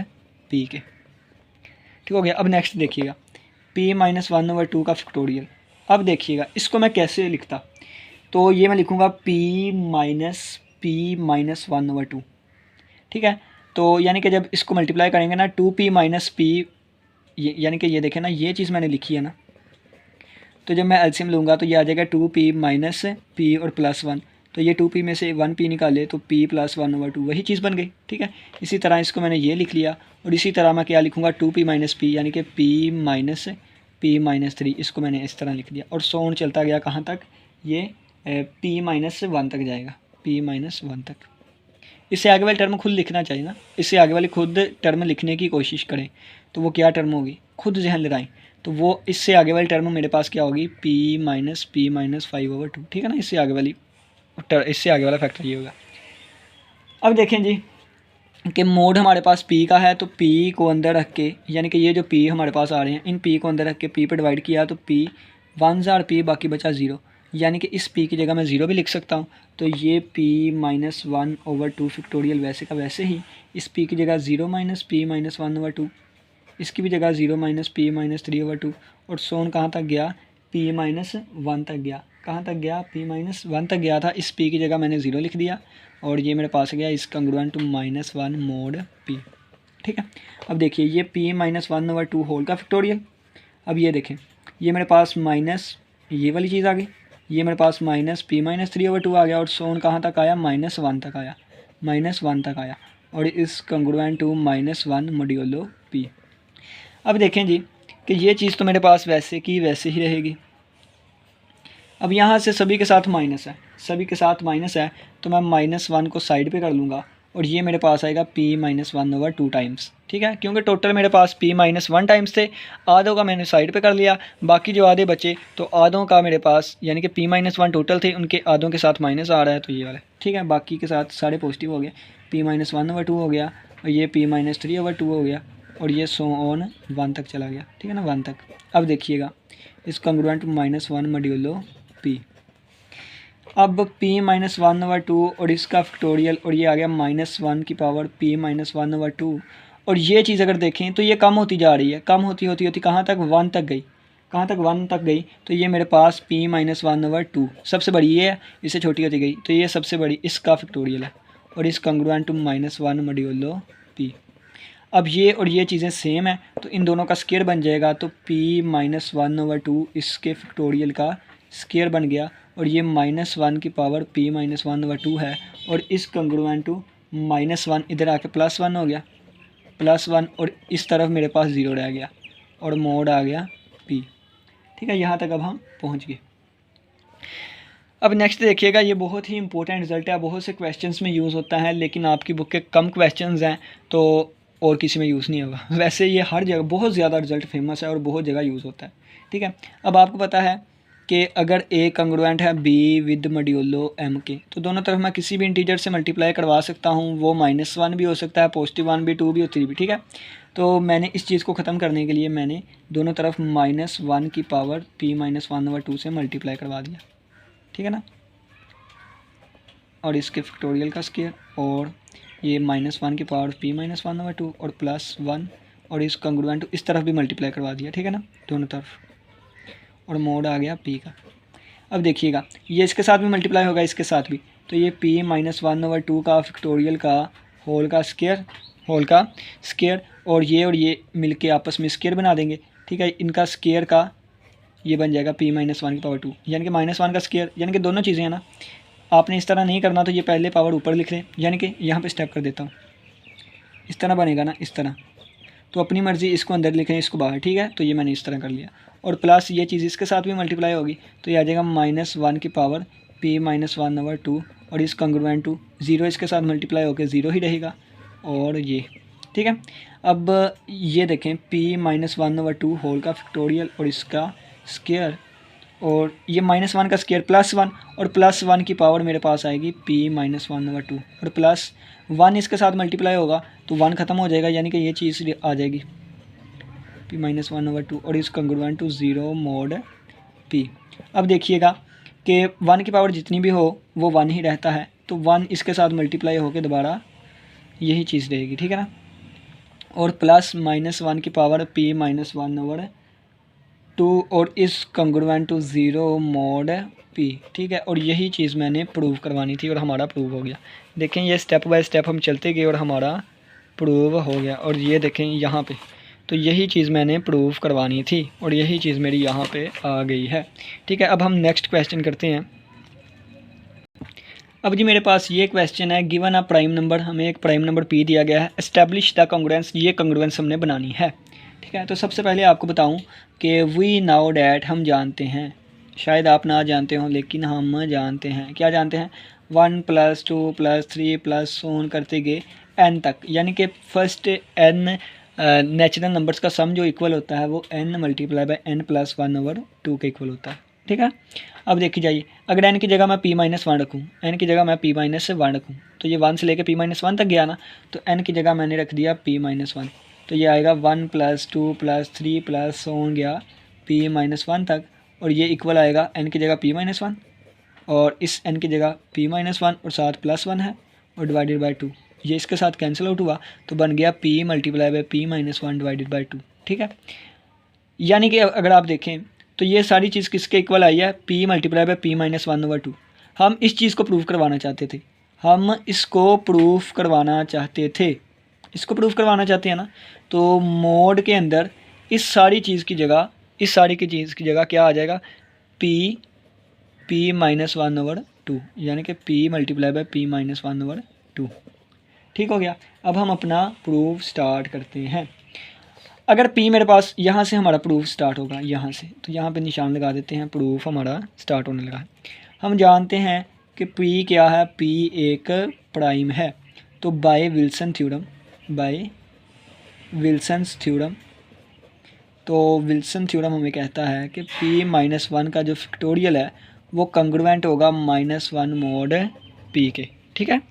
p के, ठीक हो गया। अब नेक्स्ट देखिएगा p - 1/2 का फैक्टोरियल। अब देखिएगा इसको मैं कैसे लिखता, तो ये मैं लिखूँगा p - 1/2, ठीक है। तो यानी कि जब इसको मल्टीप्लाई करेंगे ना 2p - p, यानी कि ये देखें ना, ये चीज़ मैंने लिखी है ना, तो जब मैं एलसीएम लूँगा तो ये आ जाएगा 2p - p और +1, तो ये 2p में से 1p निकाले तो p + 1/2 वही चीज़ बन गई, ठीक है। इसी तरह इसको मैंने ये लिख लिया और इसी तरह मैं क्या लिखूँगा 2p - p यानी कि p - p-3, इसको मैंने इस तरह लिख दिया और सोन चलता गया कहाँ तक? ये p - 1 तक जाएगा, p - 1 तक। इससे आगे वाली टर्म खुद लिखना चाहिए ना, इससे आगे वाली खुद टर्म लिखने की कोशिश करें तो वो क्या टर्म होगी, खुद जहन लगाएं। तो वो इससे आगे वाली टर्म मेरे पास क्या होगी? p - p-5/2, ठीक है ना। इससे आगे वाला फैक्टर ये होगा। अब देखें जी कि मोड हमारे पास p का है, तो p को अंदर रख के, यानी कि ये जो p हमारे पास आ रहे हैं, इन p को अंदर रख के p पे डिवाइड किया तो p 1 जार p, बाकी बचा 0, यानी कि इस p की जगह मैं 0 भी लिख सकता हूँ। तो ये p - 1/2 फैक्टोरियल वैसे का वैसे ही, इस p की जगह 0 - p - 1/2, इसकी भी जगह 0 - p - 3/2 और सोन कहाँ तक गया? p - 1 तक गया। कहाँ तक गया? p - 1 तक गया था। इस p की जगह मैंने 0 लिख दिया और ये मेरे पास गया इस कंग्रुएंट टू -1 mod p, ठीक है। अब देखिए ये p - 1/2 होल का फैक्टोरियल। अब ये देखें, ये मेरे पास माइनस ये वाली चीज़ आ गई, ये मेरे पास -p - 3/2 आ गया और सोन कहाँ तक आया? -1 तक आया, -1 तक आया और इस कंग्रुएंट टू -1 मॉड्यूलो p। अब देखें जी कि ये चीज़ तो मेरे पास वैसे की वैसे ही रहेगी। अब यहाँ से सभी के साथ माइनस है, सभी के साथ माइनस है, तो मैं -1 को साइड पे कर लूँगा और ये मेरे पास आएगा p - 1/2 टाइम्स, ठीक है। क्योंकि टोटल मेरे पास p - 1 टाइम्स थे, आधों का मैंने साइड पे कर लिया, बाकी जो आधे बचे तो आधों का मेरे पास, यानी कि p - 1 टोटल थे, उनके आधों के साथ माइनस आ रहा है तो ये वाला, ठीक है। बाकी के साथ सारे पॉजिटिव हो गए, p - 1/2 हो गया और ये p - 3/2 हो गया और ये सो ऑन 1 तक चला गया, ठीक है ना, 1 तक। अब देखिएगा इस कंग्रुएंट -1 मॉड्यूलो p। अब p - 1/2 और इसका फैक्टोरियल और ये आ गया -1 की पावर p - 1/2 और ये चीज़ अगर देखें तो ये कम होती जा रही है, कम होती होती होती कहाँ तक? 1 तक गई, कहाँ तक? 1 तक गई। तो ये मेरे पास p - 1/2 सबसे बड़ी ये है, इससे छोटी होती गई तो ये सबसे बड़ी इसका फैक्टोरियल है और इस कंग्रुएंट टू -1 मॉड्यूलो p। अब ये और ये चीज़ें सेम है तो इन दोनों का स्क्वायर बन जाएगा, तो p - 1/2 इसके फैक्टोरियल का स्क्वायर बन गया और ये -1 की पावर p - 1/2 है और इस कंग्रुएंट टू -1 इधर आके +1 हो गया, +1 और इस तरफ मेरे पास 0 रह गया और मोड आ गया p, ठीक है। यहाँ तक अब हम पहुँच गए। अब नेक्स्ट देखिएगा, ये बहुत ही इंपॉर्टेंट रिजल्ट है, बहुत से क्वेश्चंस में यूज़ होता है, लेकिन आपकी बुक के कम क्वेश्चंस हैं तो और किसी में यूज़ नहीं होगा। वैसे ये हर जगह बहुत ज़्यादा रिजल्ट फेमस है और बहुत जगह यूज़ होता है, ठीक है। अब आपको पता है कि अगर a कंग्रुएंट है b विद मॉड्यूलो m के, तो दोनों तरफ मैं किसी भी इंटीजर से मल्टीप्लाई करवा सकता हूँ, वो -1 भी हो सकता है, +1 भी, 2 भी और 3 भी, ठीक है। तो मैंने इस चीज़ को ख़त्म करने के लिए मैंने दोनों तरफ -1 की पावर p - 1/2 से मल्टीप्लाई करवा दिया, ठीक है ना। और इसके फैक्टोरियल का स्क्वायर और ये -1 की पावर p - 1/2 और +1 और इस कंग्रुएंट इस तरफ भी मल्टीप्लाई करवा दिया, ठीक है ना, दोनों तरफ, और मोड आ गया p का। अब देखिएगा ये इसके साथ भी मल्टीप्लाई होगा, इसके साथ भी, तो ये p - 1/2 का फैक्टोरियल का होल का स्क्वायर और ये मिलके आपस में स्क्वायर बना देंगे, ठीक है। इनका स्क्वायर का ये बन जाएगा p - 1 की पावर 2, यानी कि -1 का स्क्वायर, यानी कि दोनों चीज़ें हैं ना। आपने इस तरह नहीं करना तो ये पहले पावर ऊपर लिख लें, यानी कि यहाँ पे स्टेप कर देता हूँ, इस तरह बनेगा ना, इस तरह तो अपनी मर्ज़ी इसको अंदर लिखें, इसको बाहर, ठीक है। तो ये मैंने इस तरह कर लिया। और प्लस ये चीज़ इसके साथ भी मल्टीप्लाई होगी तो ये आ जाएगा -1 की पावर p-1/2 और इस कंग्रुएंट टू 0 इसके साथ मल्टीप्लाई होकर 0 ही रहेगा। और ये ठीक है। अब ये देखें p-1/2 होल का फैक्टोरियल और इसका स्क्वायर और ये -1 का स्क्वायर +1 और +1 की पावर मेरे पास आएगी p-1/2 और +1 इसके साथ मल्टीप्लाई होगा तो 1 ख़त्म हो जाएगा, यानी कि ये चीज़ आ जाएगी p-1/2 और इस कंग्रुएंट टू 0 mod p। अब देखिएगा कि 1 की पावर जितनी भी हो वो 1 ही रहता है, तो 1 इसके साथ मल्टीप्लाई होकर दोबारा यही चीज़ रहेगी, ठीक है ना। और +-1 की पावर p-1/2 और इस कंग्रुएंट टू 0 mod p, ठीक है। और यही चीज़ मैंने प्रूव करवानी थी और हमारा प्रूव हो गया। देखें ये स्टेप बाय स्टेप हम चलते गए और हमारा प्रूव हो गया। और ये देखें यहाँ पे, तो यही चीज़ मैंने प्रूव करवानी थी और यही चीज़ मेरी यहाँ पे आ गई है, ठीक है। अब हम नेक्स्ट क्वेश्चन करते हैं। अब जी मेरे पास ये क्वेश्चन है, गिवन अ प्राइम नंबर, हमें एक प्राइम नंबर p दिया गया है, एस्टेब्लिश द कॉन्ग्रुएंस, ये कॉन्ग्रुएंस हमने बनानी है, ठीक है। तो सबसे पहले आपको बताऊं कि वी नाउ डैट, हम जानते हैं, शायद आप ना जानते हो लेकिन हम जानते हैं, क्या जानते हैं, 1 + 2 + 3 + ऑन करते गए n तक, यानी कि फर्स्ट n नेचुरल नंबर्स का सम जो इक्वल होता है वो n × n + 1/2 के इक्वल होता है, ठीक है। अब देखिए जाइए, अगर n की जगह मैं p-1 रखूँ, n की जगह मैं p-1 रखूँ तो ये 1 से लेके p-1 तक गया ना, तो n की जगह मैंने रख दिया p-1, तो ये आएगा 1 + 2 + 3 + ऑन गया p-1 तक और ये इक्वल आएगा n की जगह p-1 और इस n की जगह p-1 और साथ +1 है और डिवाइडेड बाई 2, ये इसके साथ कैंसिल आउट हुआ तो बन गया p × p-1 डिवाइडेड बाई 2, ठीक है। यानी कि अगर आप देखें तो ये सारी चीज़ किसके इक्वल आई है, p × p-1/2। हम इस चीज़ को प्रूव करवाना चाहते थे, हम इसको प्रूफ करवाना चाहते थे, इसको प्रूफ करवाना चाहते हैं ना। तो मोड के अंदर इस सारी चीज़ की जगह, इस सारी की चीज़ की जगह क्या आ जाएगा, p-1/2, यानी कि p × p-1/2, ठीक हो गया। अब हम अपना प्रूफ स्टार्ट करते हैं। अगर p मेरे पास, यहाँ से हमारा प्रूफ स्टार्ट होगा, यहाँ से, तो यहाँ पे निशान लगा देते हैं, प्रूफ हमारा स्टार्ट होने लगा है। हम जानते हैं कि p क्या है, p एक प्राइम है, तो by Wilson theorem, by Wilson's theorem, तो विल्सन थ्योरम हमें कहता है कि p-1 का जो फैक्टोरियल है वो कंग्रुएंट होगा -1 mod p के, ठीक है।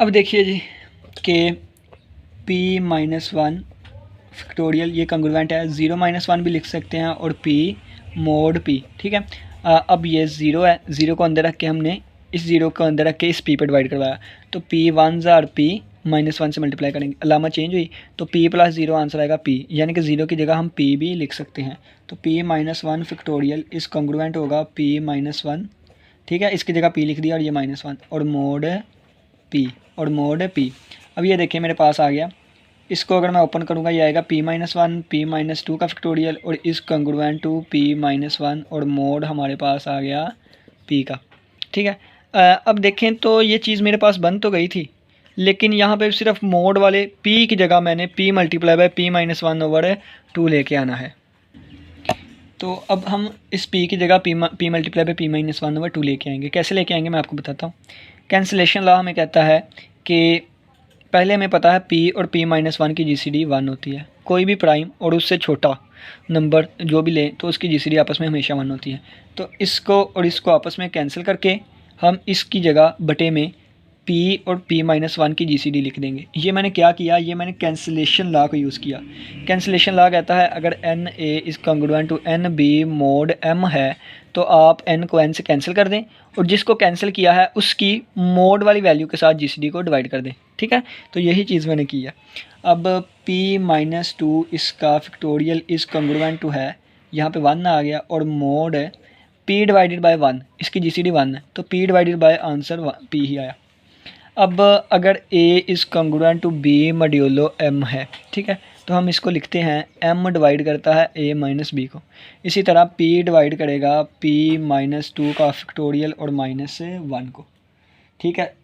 अब देखिए जी कि p-1 फैक्टोरियल ये कंग्रुएंट है, 0-1 भी लिख सकते हैं और p mod p, ठीक है। अब ये 0 है, 0 को अंदर रख के हमने इस 0 को अंदर रख के इस p पर डिवाइड करवाया, तो p-1 और p-1 से मल्टीप्लाई करेंगे, अलामा चेंज हुई तो p + 0 आंसर आएगा p, यानी कि 0 की जगह हम p भी लिख सकते हैं। तो p-1 फैक्टोरियल इस कंग्रुएंट होगा p-1, ठीक है, इसकी जगह p लिख दिया और ये -1 और mod p। अब ये देखिए मेरे पास आ गया, इसको अगर मैं ओपन करूँगा ये आएगा p-1 p-2 का फैक्टोरियल और इस कंग्रुएंट टू p-1 और मोड हमारे पास आ गया p का, ठीक है। अब देखें तो ये चीज़ मेरे पास बन तो गई थी, लेकिन यहाँ पे सिर्फ मोड वाले p की जगह मैंने p × p-1/2 लेके आना है। तो अब हम इस p की जगह p × p-1/2 लेके आएंगे। कैसे लेके आएंगे मैं आपको बताता हूँ। कैंसिलेशन लॉ हमें कहता है कि पहले हमें पता है p और p-1 की GCD 1 होती है, कोई भी प्राइम और उससे छोटा नंबर जो भी लें तो उसकी GCD आपस में हमेशा 1 होती है। तो इसको और इसको आपस में कैंसिल करके हम इसकी जगह बटे में p और p-1 की GCD लिख देंगे। ये मैंने क्या किया, ये मैंने कैंसिलेशन लॉ को यूज़ किया। कैंसिलेशन लॉ कहता है अगर n a is congruent to n b mod m है तो आप n को n से कैंसिल कर दें और जिसको कैंसिल किया है उसकी मोड वाली वैल्यू के साथ GCD को डिवाइड कर दें, ठीक है। तो यही चीज़ मैंने की है। अब p-2 इसका फैक्टोरियल इस कंग्रुएंट टू है, यहाँ पे 1 आ गया और मोड p / 1, इसकी GCD 1 है तो p / आंसर p ही आया। अब अगर a is congruent to b modulo m है, ठीक है, तो हम इसको लिखते हैं m डिवाइड करता है a - b को। इसी तरह p डिवाइड करेगा p-2 का फैक्टोरियल और -1 को, ठीक है।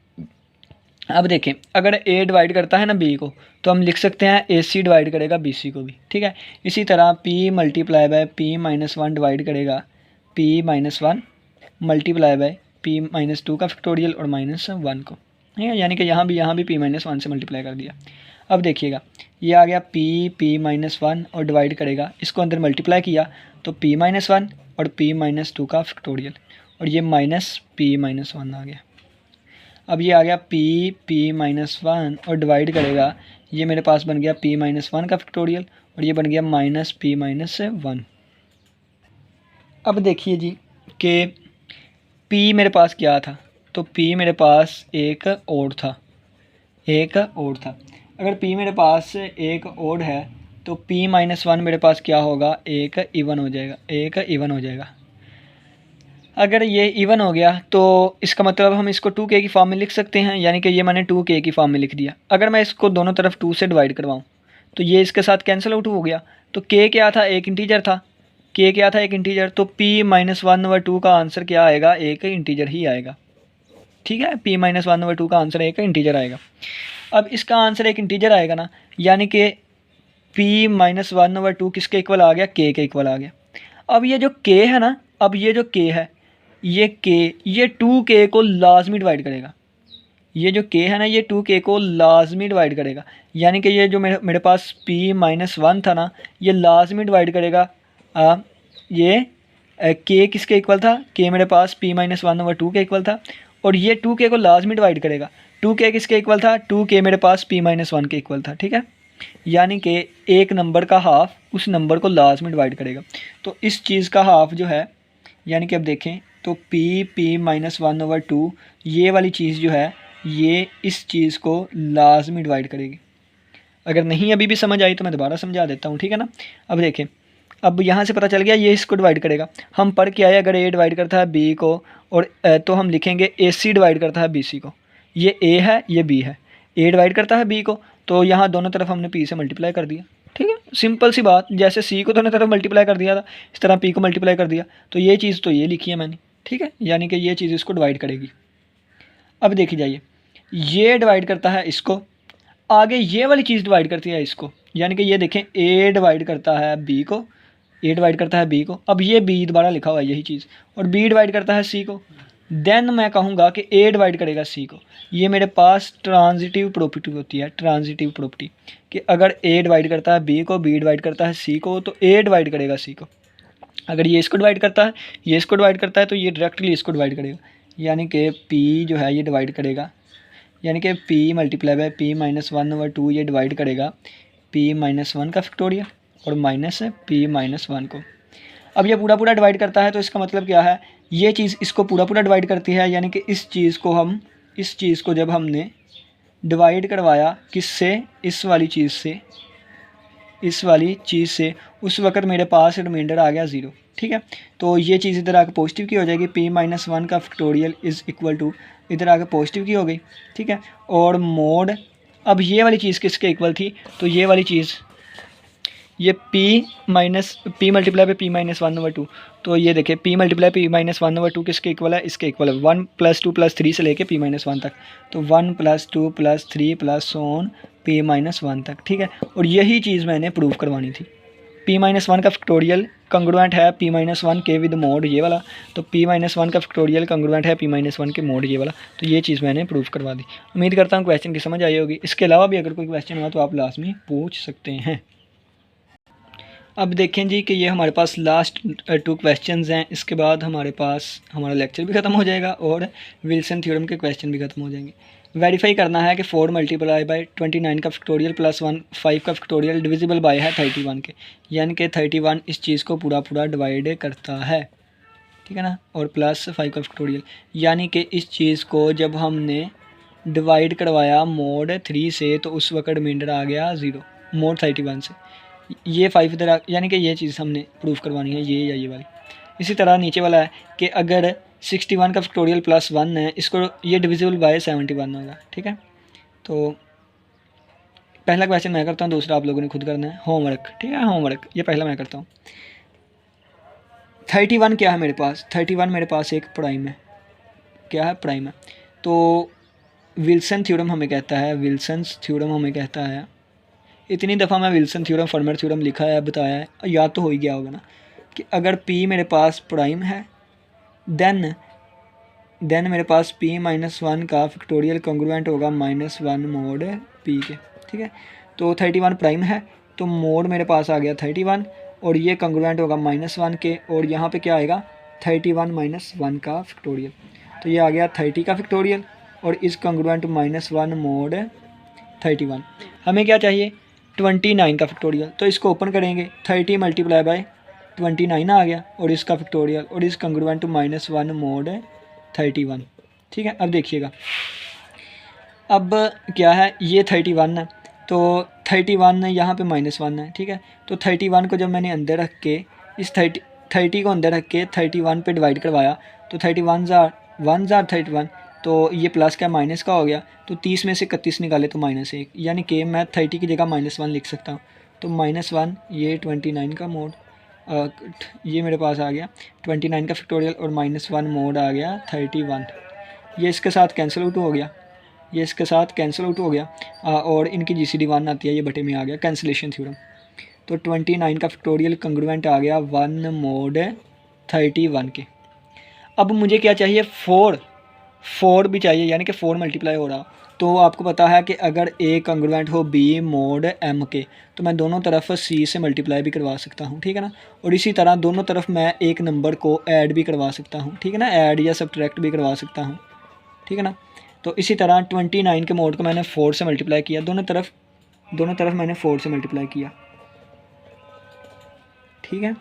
अब देखें, अगर ए डिवाइड करता है ना बी को, तो हम लिख सकते हैं ए सी डिवाइड करेगा बी सी को भी, ठीक है। इसी तरह P multiply by P minus one divide करेगा P minus one multiply by P minus two का फैक्टोरियल और माइनस वन को, ठीक है। यानी कि यहाँ भी पी माइनस वन से मल्टीप्लाई कर दिया। अब देखिएगा, ये आ गया पी माइनस वन और डिवाइड करेगा, इसको अंदर मल्टीप्लाई किया तो पी माइनस वन और पी माइनस टू का फैक्टोरियल, और ये माइनस पी माइनस वन आ गया। अब ये आ गया पी माइनस वन और डिवाइड करेगा, ये मेरे पास बन गया पी माइनस वन का फैक्टोरियल और ये बन गया माइनस पी माइनस वन। अब देखिए जी कि पी मेरे पास क्या था, तो पी मेरे पास एक ओड था, अगर पी मेरे पास एक ओड है तो पी माइनस वन मेरे पास क्या होगा, एक इवन हो जाएगा। अगर ये इवन हो गया तो इसका मतलब हम इसको 2k की फॉर्म में लिख सकते हैं, यानी कि ये मैंने 2k की फॉर्म में लिख दिया। अगर मैं इसको दोनों तरफ 2 से डिवाइड करवाऊँ तो ये इसके साथ कैंसिल आउट हो गया, तो k क्या था, एक इंटीजर था, तो p minus one over two का आंसर क्या आएगा, एक इंटीजर ही आएगा, ठीक है। p minus one over two का आंसर एक इंटीजर आएगा। अब इसका आंसर एक इंटीजर आएगा ना, यानी कि p minus one over two किसके इक्वल आ गया, k के इक्वल आ गया। अब ये जो k है ना, ये 2k को लाजमी डिवाइड करेगा, ये 2k को लाजमी डिवाइड करेगा, यानी कि ये जो मेरे पास p माइनस वन था ना, ये लाजमी डिवाइड करेगा ये k किसके इक्वल था, k मेरे पास p minus one over two के इक्वल था, और ये 2k को लाजमी डिवाइड करेगा, 2k किसके इक्वल था, 2k मेरे पास p माइनस वन के इक्वल था, ठीक है। यानी कि एक नंबर का हाफ उस नंबर को लाजमी डिवाइड करेगा। तो इस चीज़ का हाफ जो है, यानी कि अब देखें तो p minus one over two, ये वाली चीज़ जो है ये इस चीज़ को लाजमी डिवाइड करेगी। अगर नहीं अभी भी समझ आई तो मैं दोबारा समझा देता हूँ, ठीक है ना। अब देखें, अब यहाँ से पता चल गया ये इसको डिवाइड करेगा। हम पढ़ के आए, अगर a डिवाइड करता है b को और तो हम लिखेंगे AC डिवाइड करता है BC को। ये a है, ये b है, a डिवाइड करता है b को, तो यहाँ दोनों तरफ हमने p से मल्टीप्लाई कर दिया, ठीक है। सिंपल सी बात, जैसे c को दोनों तरफ मल्टीप्लाई कर दिया था, इस तरह p को मल्टीप्लाई कर दिया, तो ये चीज़ तो ये लिखी है मैंने, ठीक है। यानी कि ये चीज़ इसको डिवाइड करेगी। अब देखी जाइए, ये डिवाइड करता है इसको, आगे ये वाली चीज़ डिवाइड करती है इसको, यानी कि ये देखें a डिवाइड करता है b को, अब ये b दोबारा लिखा हुआ है यही चीज़, और b डिवाइड करता है c को। देन मैं कहूँगा कि a डिवाइड करेगा c को। ये मेरे पास ट्रांजिटिव प्रॉपर्टी होती है, कि अगर a डिवाइड करता है b को, b डिवाइड करता है c को, तो a डिवाइड करेगा c को। अगर ये इसको डिवाइड करता है, ये इसको डिवाइड करता है, तो ये डायरेक्टली इसको डिवाइड करेगा, यानी कि p जो है ये डिवाइड करेगा, यानी कि p multiply by p minus one over two, ये डिवाइड करेगा p माइनस वन का फैक्टोरियल और माइनस p माइनस वन को। अब ये पूरा डिवाइड करता है, तो इसका मतलब क्या है, ये चीज़ इसको पूरा डिवाइड करती है, यानी कि इस चीज़ को जब हमने डिवाइड करवाया किससे, इस वाली चीज़ से, उस वक्त मेरे पास रिमाइंडर आ गया 0, ठीक है। तो ये चीज़ इधर आकर पॉजिटिव की हो जाएगी, p माइनस वन का फैक्टोरियल इज़ इक्वल टू, इधर आकर पॉजिटिव की हो गई, ठीक है। और मोड, अब ये वाली चीज़ किसके इक्वल थी, तो ये वाली चीज़, ये p मल्टीप्लाई पे p minus one over two, तो ये देखिए p multiply p minus one over two किसके इक्वल है, इसके इक्वल है 1 + 2 + 3 से लेके p माइनस वन तक, तो 1 + 2 + 3 + ऑन p माइनस वन तक, ठीक है। और यही चीज़ मैंने प्रूव करवानी थी। p माइनस वन का फैक्टोरियल कंग्रुएंट है p माइनस वन के विद मोड ये वाला, तो p माइनस वन का फैक्टोरियल कंग्रुएंट है p माइनस वन के मोड ये वाला, तो ये चीज़ मैंने प्रूव करवा दी। उम्मीद करता हूँ क्वेश्चन की समझ आई होगी। इसके अलावा भी अगर कोई क्वेश्चन हुआ तो आप लाजमी पूछ सकते हैं। अब देखें जी कि ये हमारे पास लास्ट 2 क्वेश्चंस हैं, इसके बाद हमारे पास हमारा लेक्चर भी ख़त्म हो जाएगा और विल्सन थ्योरम के क्वेश्चन भी ख़त्म हो जाएंगे। वेरीफाई करना है कि 4 मल्टीप्लाई बाय 29 का फैक्टोरियल प्लस 1 5 का फैक्टोरियल डिविजिबल बाय है 31 के, यानी कि 31 इस चीज़ को पूरा डिवाइड करता है, ठीक है ना, और प्लस 5 का फैक्टोरियल, यानी कि इस चीज़ को जब हमने डिवाइड करवाया मोड 3 से, तो उस वक्त रिमाइंडर आ गया 0 मोड 31 से, ये 5 इधर, यानी कि ये चीज़ हमने प्रूफ करवानी है, ये या ये वाली। इसी तरह नीचे वाला है कि अगर 61 का फैक्टोरियल प्लस 1 है, इसको ये डिविजिबल बाय 71 होगा, ठीक है। तो पहला क्वेश्चन मैं करता हूँ, दूसरा आप लोगों ने खुद करना है, होमवर्क, ठीक है, होमवर्क ये पहला मैं करता हूँ। 31 क्या है मेरे पास, 31 मेरे पास एक प्राइम है, क्या है, प्राइम है। तो विल्सन थ्योरम हमें कहता है, विल्सन्स थ्योरम हमें कहता है, इतनी दफ़ा मैं विल्सन थ्योरम फर्मर थ्योरम लिखा है, बताया है, याद तो हो ही गया होगा ना, कि अगर P मेरे पास प्राइम है देन मेरे पास P-1 का फैक्टोरियल कॉन्ग्रुएंट होगा -1 मोड P के, ठीक है। तो 31 प्राइम है, तो मोड मेरे पास आ गया 31 और ये कॉन्ग्रुएंट होगा -1 के, और यहाँ पे क्या आएगा 31 - 1 का फैक्टोरियल, तो ये आ गया 30 का फैक्टोरियल और इस कॉन्ग्रुएंट -1 मोड 31। हमें क्या चाहिए 29 का फैक्टोरियल, तो इसको ओपन करेंगे 30 × 29 आ गया और इसका फैक्टोरियल और इस कॉन्ग्रुएंट -1 मोड 31, ठीक है। अब देखिएगा, अब क्या है, ये 31 है, तो 31 यहाँ पे -1 है, ठीक है। तो 31 को जब मैंने अंदर रख के इस 30 को अंदर रख के 31 पे डिवाइड करवाया, तो 31 ज़ार 1 ज़ार 31, तो ये प्लस का माइनस का हो गया, तो 30 में से 31 निकाले तो -1, यानी कि मैं 30 की जगह -1 लिख सकता हूँ। तो -1 ये 29 का मोड, ये मेरे पास आ गया 29 का फैक्टोरियल और -1 मोड आ गया 31। ये इसके साथ कैंसिल आउट हो गया, ये इसके साथ कैंसिल आउट हो गया, और इनकी GCD 1 आती है, ये बटे में आ गया कैंसिलेशन थ्योरम। तो 29 का फैक्टोरियल कॉन्ग्रुएंट आ गया 1 मोड 31 के। अब मुझे क्या चाहिए 4 भी चाहिए, यानी कि 4 मल्टीप्लाई हो रहा। तो आपको पता है कि अगर A कॉन्ग्रुएंट हो B मोड M के, तो मैं दोनों तरफ C से मल्टीप्लाई भी करवा सकता हूँ, ठीक है ना। और इसी तरह दोनों तरफ मैं एक नंबर को ऐड भी करवा सकता हूँ, ठीक है ना, ऐड या सब्ट्रैक्ट भी करवा सकता हूँ, ठीक है ना। तो इसी तरह 29 के मोड को मैंने 4 से मल्टीप्लाई किया, दोनों तरफ मैंने 4 से मल्टीप्लाई किया, ठीक है।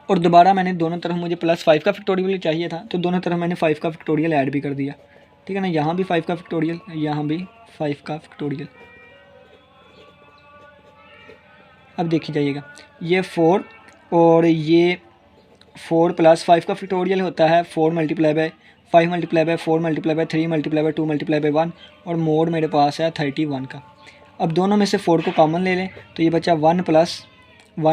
और दोबारा मैंने दोनों तरफ, मुझे +5 का फैक्टोरियल चाहिए था, तो दोनों तरफ मैंने 5 का फैक्टोरियल ऐड भी कर दिया, ठीक है ना। यहाँ भी 5 का फैक्टोरियल, यहाँ भी 5 का फैक्टोरियल। अब देखी जाइएगा, ये 4 और ये 4 + 5 का फैक्टोरियल होता है 4 × 5 × 4 × 3 × 2 × 1, और मोड मेरे पास है 31 का। अब दोनों में से 4 को कॉमन ले लें, तो ये बचा 1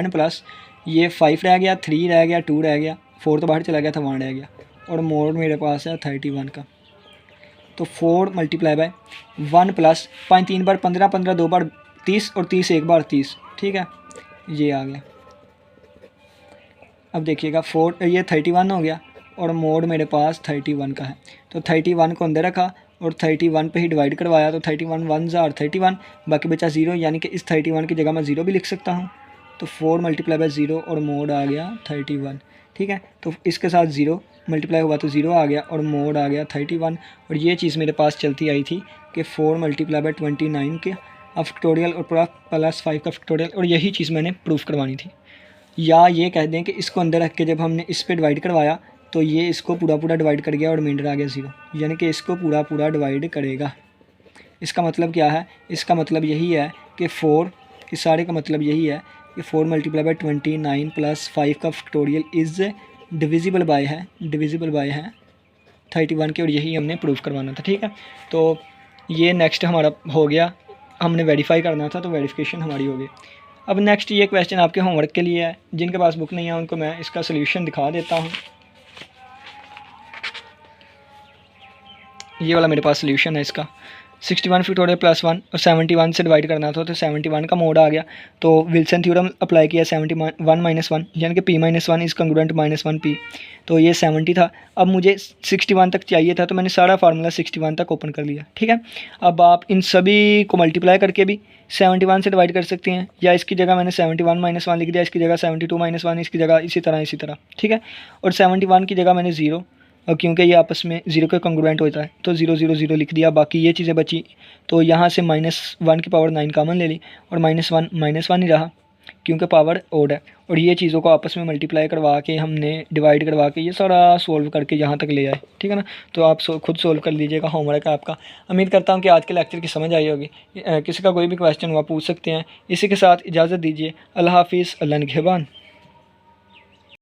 प्लस ये 5 रह गया, 3 रह गया, 2 रह गया, 4 तो बाहर चला गया था, 1 रह गया, और मोड मेरे पास है 31 का। तो 4 × 1 प्लस 5 3 बार 15, 15 2 बार 30 और 30 1 बार 30, ठीक है, ये आ गया। अब देखिएगा 4 ये 31 हो गया और मोड मेरे पास 31 का है, तो 31 को अंदर रखा और 31 पे ही डिवाइड करवाया, तो 31 1 ज़ार 31, बाकी बचा 0, यानी कि इस 31 की जगह मैं 0 भी लिख सकता हूँ। तो 4 × 0 और मोड आ गया 31, ठीक है। तो इसके साथ 0 मल्टीप्लाई हुआ तो 0 आ गया और मोड आ गया 31, और ये चीज़ मेरे पास चलती आई थी कि 4 × 29 के फैक्टोरियल और +5 का फैक्टोरियल, और यही चीज़ मैंने प्रूफ करवानी थी। या ये कह दें कि इसको अंदर रख के जब हमने इस पे डिवाइड करवाया, तो ये इसको पूरा डिवाइड कर गया और रिमाइंडर आ गया 0, यानी कि इसको पूरा डिवाइड करेगा। इसका मतलब क्या है, इसका मतलब यही है कि 4, इस सारे का मतलब यही है कि 4 × 29 + 5 का फैक्टोरियल इज़ डिविजिबल बाय है 31 के, और यही हमने प्रूफ करवाना था, ठीक है। तो ये नेक्स्ट हमारा हो गया, हमने वेरीफाई करना था, तो वेरिफिकेशन हमारी हो गई। अब नेक्स्ट ये क्वेश्चन आपके होमवर्क के लिए है, जिनके पास बुक नहीं है उनको मैं इसका सोल्यूशन दिखा देता हूँ। ये वाला मेरे पास सोल्यूशन है इसका, 61 फैक्टोरियल +1 और 71 से डिवाइड करना था, तो 71 का मोड आ गया, तो विल्सन थ्योरम अप्लाई किया 71 - 1, यानी कि P-1 इज़ कॉन्ग्रुएंट -1 P, तो ये 70 था। अब मुझे 61 तक चाहिए था, तो मैंने सारा फार्मूला 61 तक ओपन कर लिया, ठीक है। अब आप इन सभी को मल्टीप्लाई करके भी 71 से डिवाइड कर सकते हैं, या इसकी जगह मैंने 71 - 1 लिख दिया, इसकी जगह 72 - 1, इसकी जगह इसी तरह, ठीक है। और 71 की जगह मैंने 0, और क्योंकि ये आपस में 0 के कॉन्ग्रुएंट होता है, तो 0 0 0 लिख दिया, बाकी ये चीज़ें बची, तो यहाँ से -1 की पावर 9 कॉमन ले ली, और -1 ही रहा क्योंकि पावर ओड है, और ये चीज़ों को आपस में मल्टीप्लाई करवा के हमने डिवाइड करवा के ये सारा सोल्व करके यहाँ तक ले आए, ठीक है ना। तो आप खुद सोल्व कर लीजिएगा, होमवर्क है आपका। उम्मीद करता हूँ कि आज के लेक्चर की समझ आई होगी। किसी का कोई भी क्वेश्चन हुआ पूछ सकते हैं। इसी के साथ इजाज़त दीजिए, अल्लाह हाफिज़, अल्लाह निगहबान।